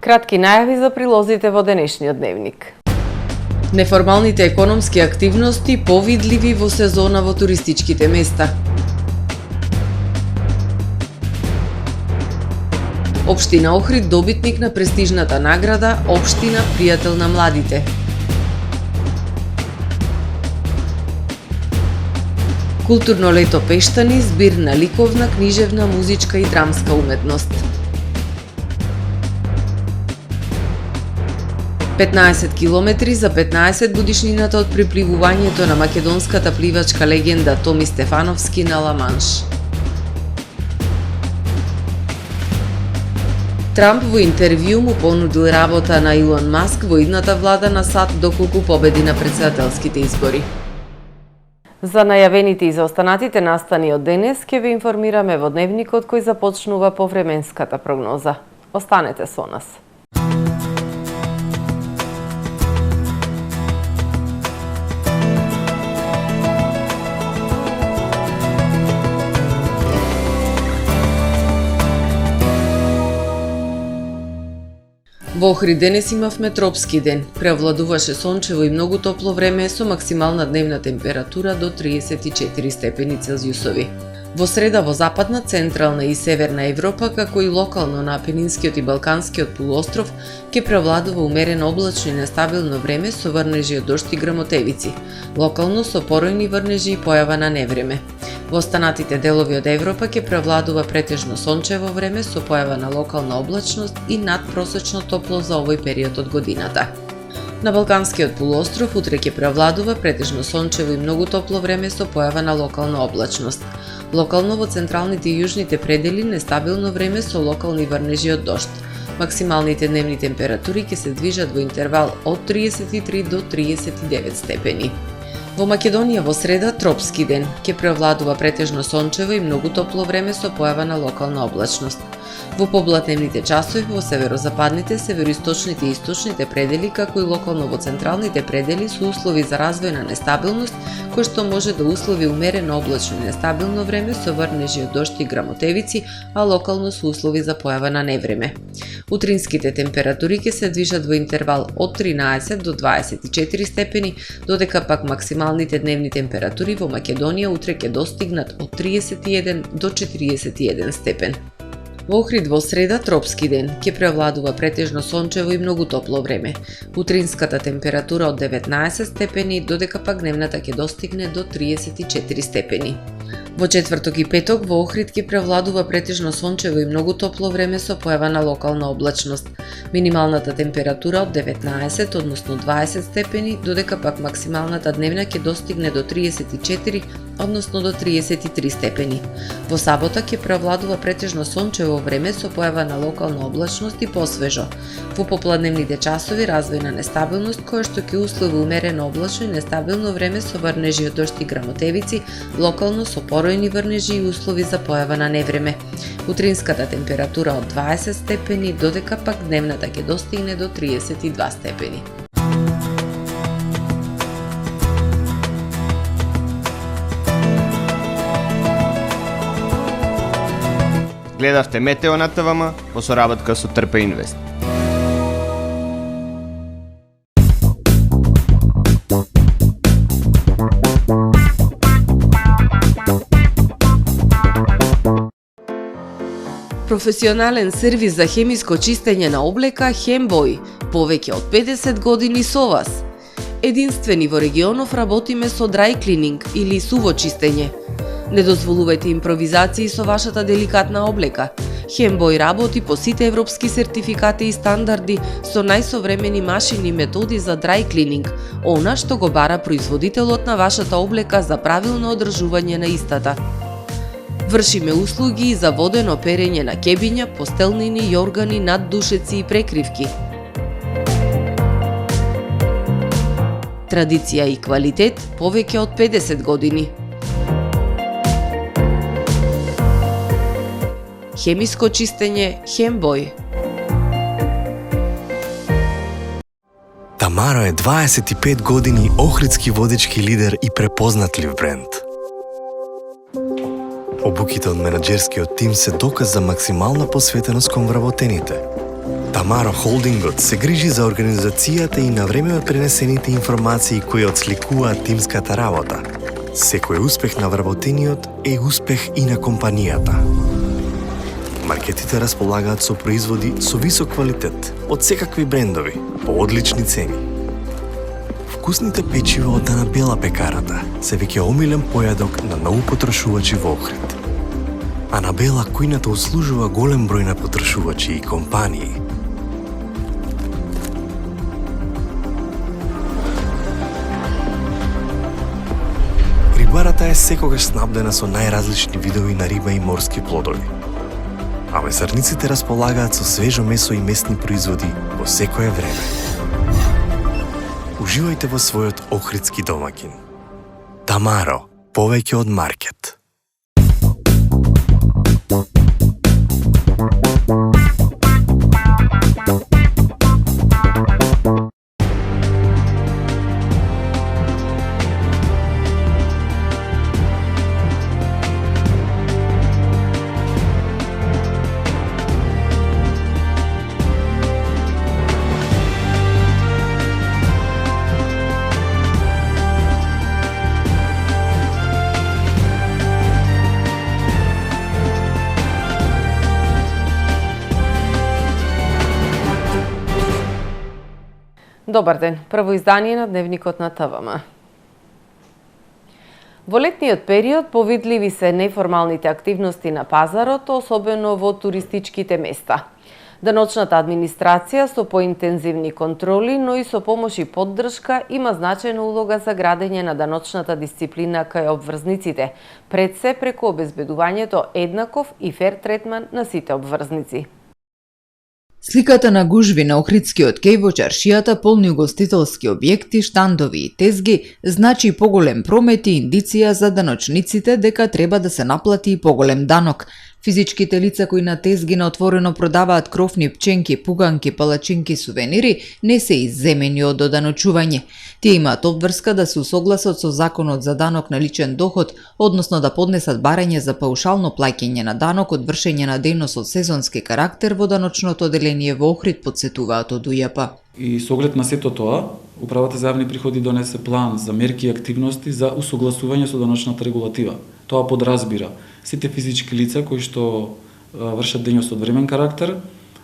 Кратки најави за прилозите во денешниот дневник. Неформалните економски активности повидливи во сезона во туристичките места. Општина Охрид добитник на престижната награда Општина пријател на младите. Културно лето Пештани, збир на ликовна, книжевна, музичка и драмска уметност. 15 километри за 15 годишнината од припливувањето на македонската пливачка легенда Томи Стефановски на Ла Манш. Трамп во интервју му понудил работа на Илон Маск во идната влада на САД доколку победи на претседателските избори. За најавените и за останатите настани од денес ќе ви информираме во дневникот кој започнува по временската прогноза. Останете со нас. Во Охрид денес имавме тропски ден. Преовладуваше сончево и многу топло време со максимална дневна температура до 34 степени Целзиусови. Во среда во западна, централна и северна Европа, како и локално на Апенинскиот и Балканскиот полуостров, ќе превладува умерено облачно и нестабилно време со врнежи од дожд и грмотевици, локално со поројни врнежи и појава на невреме. Во останатите делови од Европа ќе превладува претежно сончево време со појава на локална облачност и надпросечно топло за овој период од годината. На Балканскиот полуостров утре ќе превладува претежно сончево и многу топло време со појава на локална облачност. Локално во централните и јужните предели нестабилно време со локални врнежи од дожд. Максималните дневни температури ќе се движат во интервал од 33 до 39 степени. Во Македонија во среда тропски ден ќе преовладува претежно сончево и многу топло време со појава на локална облачност. Во поблатневните часови во северозападните, североисточните и источните предели, како и локално во централните предели со услови за развојна нестабилност, кој што може да услови умерено облачно и нестабилно време со врнежи од дожд и грмотевици, а локално со услови за појава на невреме. Утринските температури ќе се движат во интервал од 13 до 24 степени, додека пак максималните дневни температури во Македонија утре ќе достигнат од 31 до 41 степен. Во Охрид во среда тропски ден ќе преовладува претежно сончево и многу топло време. Утринската температура од 19 степени, додека пак дневната ќе достигне до 34 степени. Во четврток и петок во Охрид ќе превладува претежно сончево и многу топло време со појава на локална облачност. Минималната температура од 19, односно 20 степени, додека пак максималната дневна ќе достигне до 34, односно до 33 степени. Во сабота ќе превладува претежно сончево време со појава на локална облачност и посвежо. Во попладневните часови развојна нестабилност која што ќе услови умерено облачно и нестабилно време со врнежи од дожд и грмотевици, локално со поројни врнежи и услови за појава на невреме. Утринската температура од 20 степени, додека пак дневната ќе достигне до 32 степени. Гледавте Метео на ТВМ во соработка со Трпе Инвест. Професионален сервис за хемиско чистење на облека Хембој, повеќе од 50 години со вас. Единствени во регионов работиме со dry cleaning или суво чистење. Не дозволувајте импровизации со вашата деликатна облека. Хембој работи по сите европски сертификати и стандарди со најсовремени машини и методи за dry cleaning, она што го бара производителот на вашата облека за правилно одржување на истата. Вршиме услуги и за водено перење на кебиња, постелнини, јоргани, наддушеци и прекривки. Традиција и квалитет повеќе од 50 години. Хемиско чистење Хембој. Тамара е 25 години охридски водечки лидер и препознатлив бренд. Обуките од менаџерскиот тим се доказ за максимална посветеност кон вработените. Тамаро Холдингот се грижи за организацијата и на време пренесените информации кои отсликуваат тимската работа. Секој успех на вработениот е успех и на компанијата. Маркетите располагаат со производи со висок квалитет од секакви брендови по одлични цени. Вкусните печива од Анабела пекарата се веќе омилен појадок на многу потрошувачи во Охрид. Анабела кујната услужува голем број на потрошувачи и компании. Рибарата е секогаш снабдена со најразлични видови на риба и морски плодови. А месарниците располагаат со свежо месо и месни производи во секое време. Уживајте во својот охридски домаќин. Тамаро, повеќе од маркет. Добар ден, прво издание на Дневникот на ТВМ. Во летниот период повидливи се неформалните активности на пазарот, особено во туристичките места. Даночната администрација со поинтензивни контроли, но и со помош и поддршка има значајна улога за градење на даночната дисциплина кај обврзниците, пред се преку обезбедувањето еднаков и фер третман на сите обврзници. Сликата на гужви на Охридскиот кеј во чаршијата, полни угостителски објекти, штандови и тезги, значи поголем промет и индиција за даночниците дека треба да се наплати и поголем данок. Физичките лица кои на тезги на отворено продаваат крофни пченки, пуганки, палачинки, сувенири, не се изземени од доданочување. Тие имаат обврска да се усогласат со Законот за данок на личен доход, односно да поднесат барање за паушално плаќање на данок од вршење на дејност од сезонски карактер во даночното оделение во Охрид, подсетуваат од УЈП. И со оглед на сето тоа, Управата за јавни приходи донесе план за мерки и активности за усогласување со даночната регулатива. Тоа подразбира сите физички лица кои што вршат дејност од времен карактер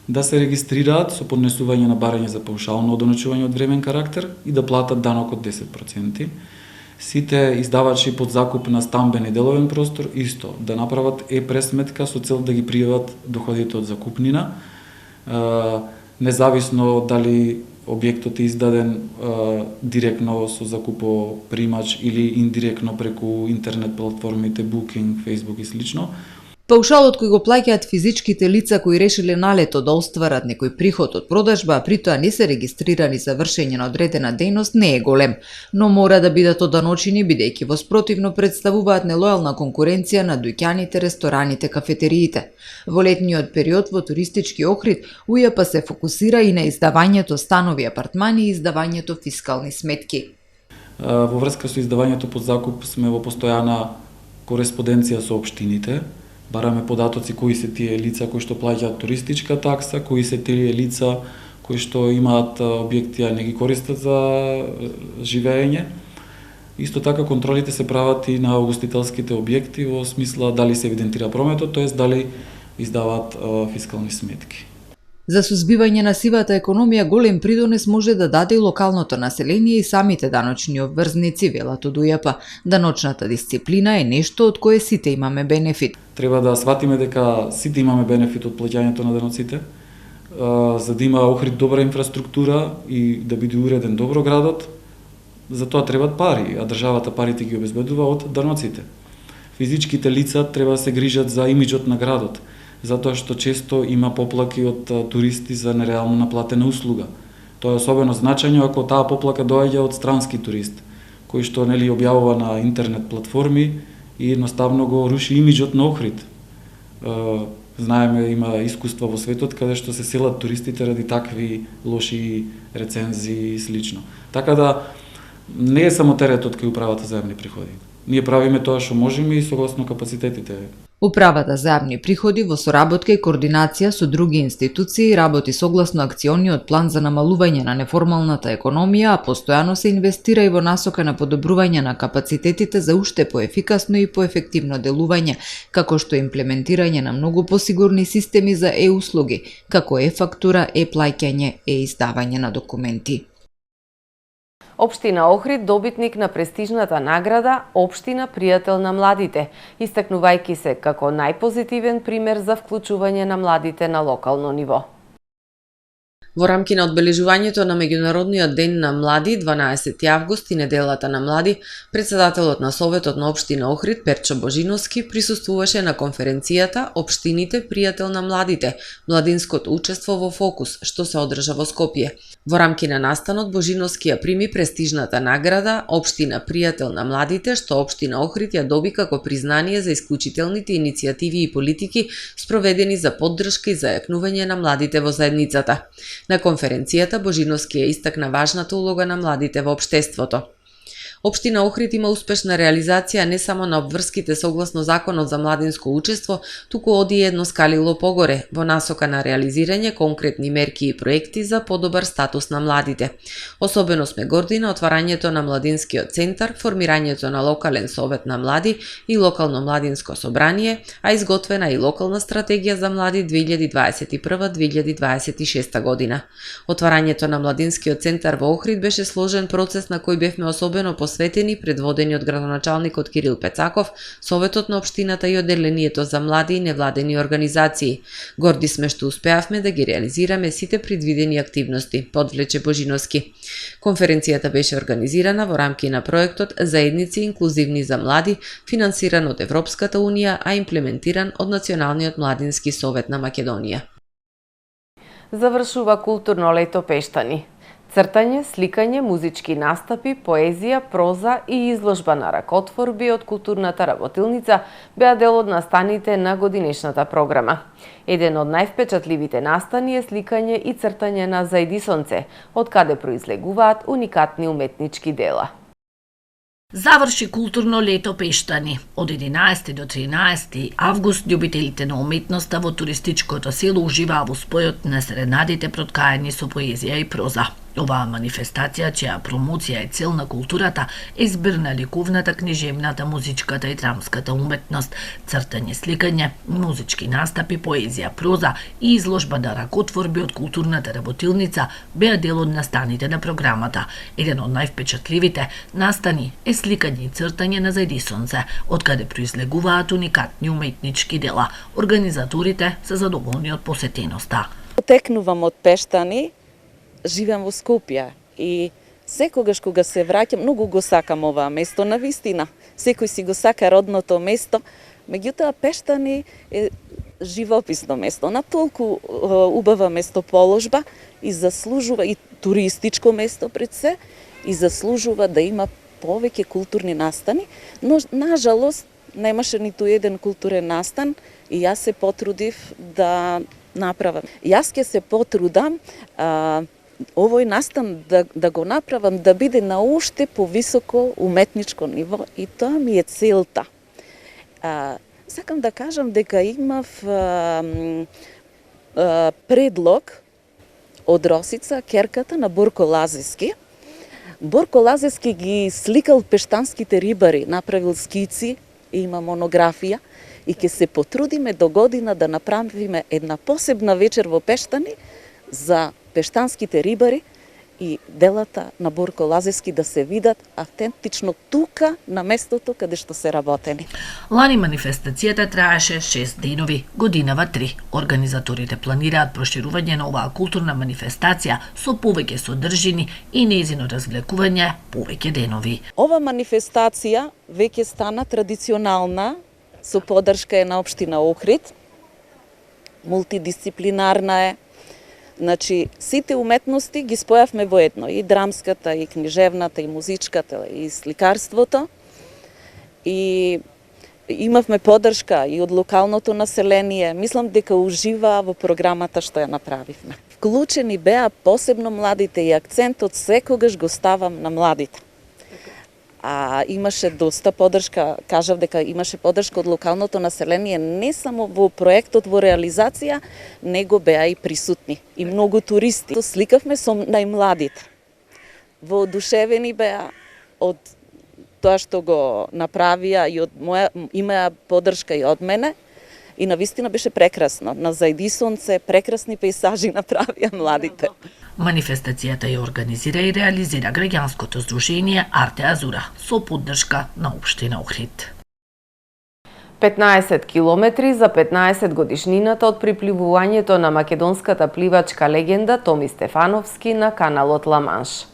да се регистрираат со поднесување на барање за паушално одоночување од времен карактер и да платат данок од 10%. Сите издавачи под закуп на стамбен и деловен простор исто да направат пресметка со цел да ги пријават доходите од закупнина, независно дали објектот е издаден директно со закупопримач или индиректно преку интернет платформите Booking, Facebook и слично. Паушалот кој го плаќаат физичките лица кои решиле налето да остварат некој приход од продажба, а при тоа не се регистрирани за вршење на одредена дејност, не е голем, но мора да бидат оданочени бидејќи во спротивно представуваат нелојална конкуренција на дуќаните, рестораните, кафетериите. Во летниот период во туристички Охрид УЈП се фокусира и на издавањето станови апартмани и издавањето фискални сметки. Во врска со издавањето под закуп сме во постојана кореспонденција со општините. Бараме податоци кои се тие лица кои што плаќаат туристичка такса, кои се тие лица кои што имаат објекти а не ги користат за живење. Исто така контролите се прават и на угостителските објекти во смисла дали се евидентира прометот, тоест дали издаваат фискални сметки. За сузбивање на сивата економија голем придонес може да даде и локалното население и самите даночни обврзници, велат од УЈП. Даночната дисциплина е нешто од кое сите имаме бенефит. Треба да сватиме дека сите имаме бенефит од плаќањето на даноците, за да има Охрид добра инфраструктура и да биде уреден добро градот. За тоа требат пари, а државата парите ги обезбедува од даноците. Физичките лица треба да се грижат за имиџот на градот, затоа што често има поплаки од туристи за нереално наплатена услуга. Тоа е особено значајно ако таа поплака доаѓа од странски турист, кој што нели објавува на интернет платформи и едноставно го руши имиџот на Охрид. Знаеме, има искуства во светот каде што се селат туристите ради такви лоши рецензии и слично. Така да не е само теретот кај Управата за јавни приходи. Ние правиме тоа што можеме и согласно капацитетите. Управата за јавни приходи во соработка и координација со други институции работи согласно акциониот план за намалување на неформалната економија, а постојано се инвестира и во насока на подобрување на капацитетите за уште поефикасно и поефективно делување, како што имплементирање на многу посигурни системи за услуги, како фактура, плаќање, издавање на документи. Општина Охрид добитник на престижната награда Општина пријател на младите, истакнувајќи се како најпозитивен пример за вклучување на младите на локално ниво. Во рамки на одбележувањето на Меѓународниот ден на млади 12 август и неделата на млади, председателот на Советот на Општина Охрид Перчо Божиновски присуствуваше на конференцијата Општините пријател на младите, младинското учество во фокус, што се одржа во Скопје. Во рамки на настанот Божиновски ја прими престижната награда Општина пријател на младите, што Општина Охрид ја доби како признание за исклучителните иницијативи и политики спроведени за поддршка и зајакнување на младите во заедницата. На конференцијата Божиновски ја истакна важната улога на младите во општеството. Општина Охрид има успешна реализација не само на обврските согласно Законот за младинско учество, туку оди едно скалило погоре во насока на реализирање конкретни мерки и проекти за подобар статус на младите. Особено сме горди на отварањето на младинскиот центар, формирањето на локален совет на млади и локално младинско собрание, а изготвена и локална стратегија за млади 2021-2026 година. Отварањето на младинскиот центар во Охрид беше сложен процес на кој бевме особено посветени, предводени од градоначалникот Кирил Пецаков, Советот на општината и одделението за млади и невладени организации. Горди сме што успеавме да ги реализираме сите предвидени активности, подвлече Божиновски. Конференцијата беше организирана во рамки на проектот Заедници инклузивни за млади, финансиран од Европската унија, а имплементиран од Националниот младински совет на Македонија. Завршува културно лето Пештани. Цртање, сликање, музички настапи, поезија, проза и изложба на ракотворби од културната работилница беа дел од настаните на годинешната програма. Еден од највпечатливите настани е сликање и цртање на Зајди сонце, од каде произлегуваат уникатни уметнички дела. Заврши културно лето Пештани. Од 11 до 13 август љубителите на уметноста во туристичкото село уживаа во спојот на серенадите проткаени со поезија и проза. Оваа манифестација, чија промоција е цел на културата, е збир на ликовната, книжевната, музичката и драмската уметност, цртање, сликање, музички настапи, поезија, проза и изложба на ракотворби од културната работилница беа дел од настаните на програмата. Еден од највпечатливите настани е сликање и цртање на Зајди сонце, од каде произлегуваат уникатни уметнички дела. Организаторите се задоволни од посетеноста. Потекнувам од Пештани, живеам во Скопје и секогаш кога се враќам, многу го сакам оваа место, на вистина. Секој си го сака родното место, меѓутоа Пештани е живописно место, на толку убава местоположба и заслужува, и туристичко место пред се, и заслужува да има повеќе културни настани, но нажалост немаше ниту еден културен настан и јас се потрудив да направам. Јас ќе се потрудам овој настан да го направам да биде на уште повисоко уметничко ниво и тоа ми е целта. Сакам да кажам дека имав предлог од Росица, керката на Борко Лазески. Борко Лазески ги сликал пештанските рибари, направил скици, има монографија и ќе се потрудиме до година да направиме една посебна вечер во Пештани за пештанските рибари и делата на Борко Лазески да се видат автентично тука на местото каде што се работени. Лани манифестацијата траеше 6 денови, годинава 3. Организаторите планираат проширување на оваа културна манифестација со повеќе содржини и нејзино развлекување повеќе денови. Ова манифестација веќе стана традиционална со поддршка на општина Охрид. Мултидисциплинарна е. Значи, сите уметности ги спојавме во едно, и драмската, и книжевната, и музичката, и сликарството. И имавме поддршка и од локалното население. Мислам дека уживаа во програмата што ја направивме. Вклучени беа посебно младите и акцентот секогаш го ставам на младите. А имаше доста поддршка, кажав дека имаше поддршка од локалното население не само во проектот во реализација, него беа и присутни и многу туристи. Сликавме со најмладите. Воодушевени беа од тоа што го направија и од имаа поддршка и од мене. И навистина беше прекрасно. На зајди сонце, прекрасни пейсажи направија младите. Манифестацијата ја организира и реализира граѓанското здружение Арте Азура со поддршка на општина Охрид. 15 километри за 15 годишнината од припливувањето на македонската пливачка легенда Томи Стефановски на каналот Ла-Манш.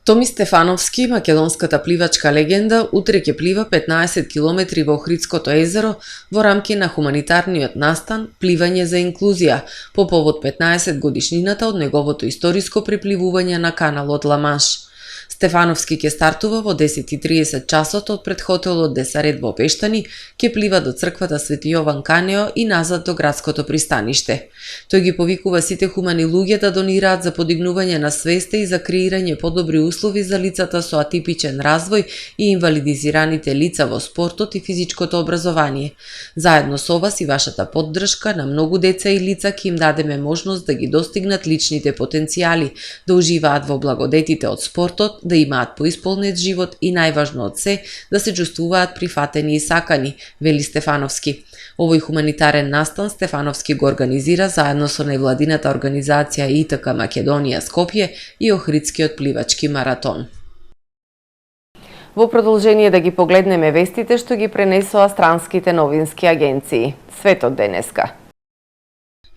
Томи Стефановски, македонската пливачка легенда, утре ќе плива 15 километри во Охридското езеро во рамки на хуманитарниот настан Пливање за инклузија по повод 15 годишнината од неговото историско припливување на каналот Ла-Манш. Стефановски ќе стартува во 10:30 часот од пред хотелот Десарет во Пештани, ќе плива до црквата Свети Јован Канео и назад до градското пристаниште. Тој ги повикува сите хумани луѓе да донираат за подигнување на свеста и за креирање подобри услови за лицата со атипичен развој и инвалидизираните лица во спортот и физичкото образование. Заедно со вас и вашата поддршка на многу деца и лица ќе им дадеме можност да ги достигнат личните потенцијали, да уживаат во благодетите од спортот, да имаат поисполнет живот и најважно од се, да се чувствуваат прифатени и сакани, вели Стефановски. Овој хуманитарен настан Стефановски го организира заедно со невладината организација ИТК Македонија Скопје и Охридскиот пливачки маратон. Во продолжение да ги погледнеме вестите што ги пренесоа странските новински агенции. Светот денеска.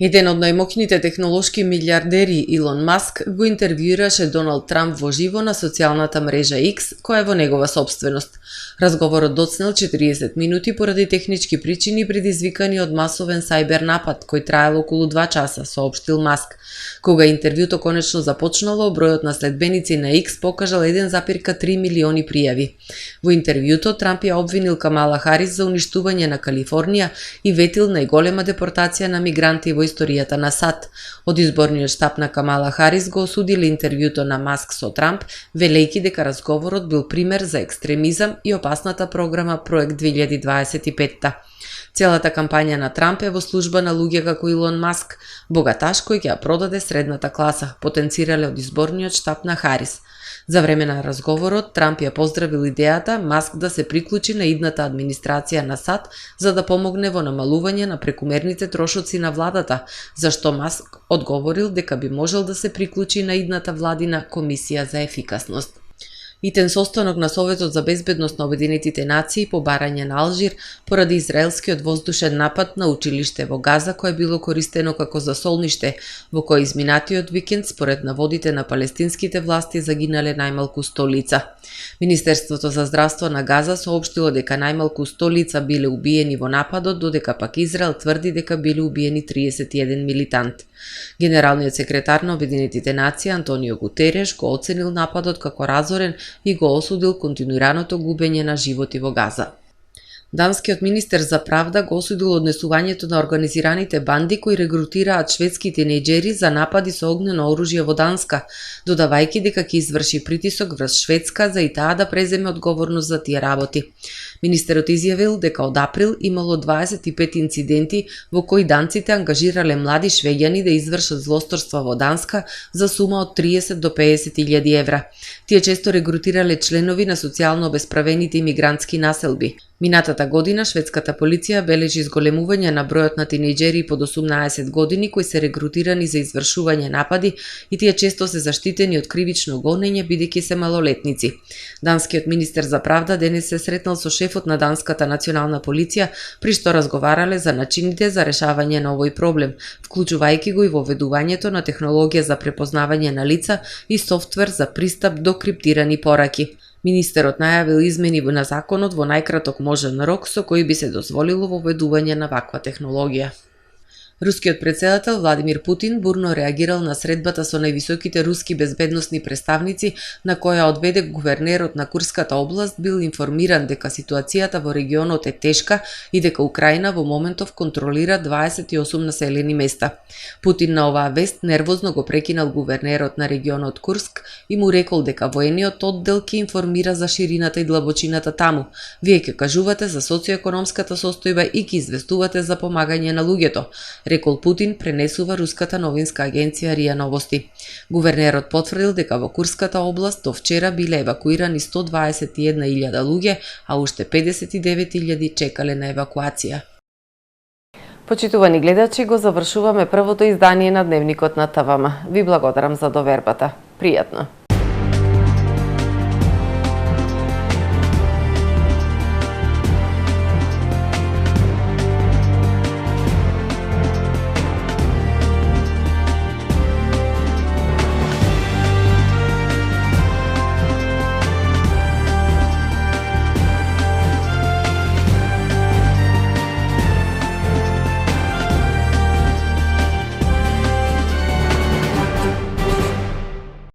Еден од најмоќните технолошки милиардери Илон Маск го интервјуираше Доналд Трамп во живо на социјалната мрежа X, која е во негова собственост. Разговорот доцнел 40 минути поради технички причини предизвикани од масовен сајбер напад кој траел околу 2 часа, соопштил Маск. Кога интервјуто конечно започнало, бројот на следбеници на X покажал 1,3 милиони пријави. Во интервјуто Трамп ја обвинил Камала Харис за уништување на Калифорнија и ветил најголема депортација на мигранти во историјата на САД. Од изборниот штаб на Камала Харис го осудиле интервјуто на Маск со Трамп, велејќи дека разговорот бил пример за екстремизам и опасната програма Проект 2025. Целата кампања на Трамп е во служба на луѓе како Илон Маск, богаташ кој ќе ја продаде средната класа, потенцирале од изборниот штаб на Харис. За време на разговорот, Трамп ја поздравил идејата Маск да се приклучи на идната администрација на САД за да помогне во намалување на прекумерните трошоци на владата, зашто Маск одговорил дека би можел да се приклучи на идната владина Комисија за ефикасност. Итен состанок на Советот за безбедност на Обединетите нации по барање на Алжир поради израелскиот воздушен напад на училиште во Газа кое било користено како засолниште, во кој изминатиот викенд според наводите на палестинските власти загинале најмалку 100 лица. Министерството за здравство на Газа соопштило дека најмалку 100 лица биле убиени во нападот, додека пак Израел тврди дека биле убиени 31 милитант. Генералниот секретар на Обединетите нации Антонио Гутереш го оценил нападот како разорен и го осудил континуираното губење на животи во Газа. Данскиот министер за правда го осудил однесувањето на организираните банди кои регрутираат шведски тинејџери за напади со огнено оружје во Данска, додавајќи дека ќе изврши притисок врз Шведска за и таа да преземе одговорност за тие работи. Министерот изјавил дека од април имало 25 инциденти во кои данците ангажирале млади швеѓани да извршат злосторства во Данска за сума од 30 до 50.000 евра. Тие често регрутирале членови на социјално обесправените имигрантски населби. Минатата година шведската полиција бележи зголемување на бројот на тинејџери под 18 години кои се регрутирани за извршување напади и тие често се заштитени од кривично гонење бидејќи се малолетници. Данскиот министер за правда денес се сретнал со шефот на Данската национална полиција, при што разговарале за начините за решавање на овој проблем, вклучувајќи го и воведувањето на технологија за препознавање на лица и софтвер за пристап до криптирани пораки. Министерот најавил измени на законот во најкраток можен рок со кој би се дозволило воведување на ваква технологија. Рускиот претседател Владимир Путин бурно реагирал на средбата со највисоките руски безбедносни представници, на која одведе гувернерот на Курската област бил информиран дека ситуацијата во регионот е тешка и дека Украина во моментов контролира 28 населени места. Путин на оваа вест нервозно го прекинал гувернерот на регионот Курск и му рекол дека воениот оддел ќе информира за ширината и длабочината таму. Вие ќе кажувате за социоекономската состојба и ќе известувате за помагање на луѓето, рекол Путин, пренесува руската новинска агенција РИА Новости. Гувернерот потврдил дека во Курската област до вчера биле евакуирани 121.000 луѓе, а уште 59.000 чекале на евакуација. Почитувани гледачи, го завршуваме првото издание на Дневникот на ТВМ. Ви благодарам за довербата. Пријатно!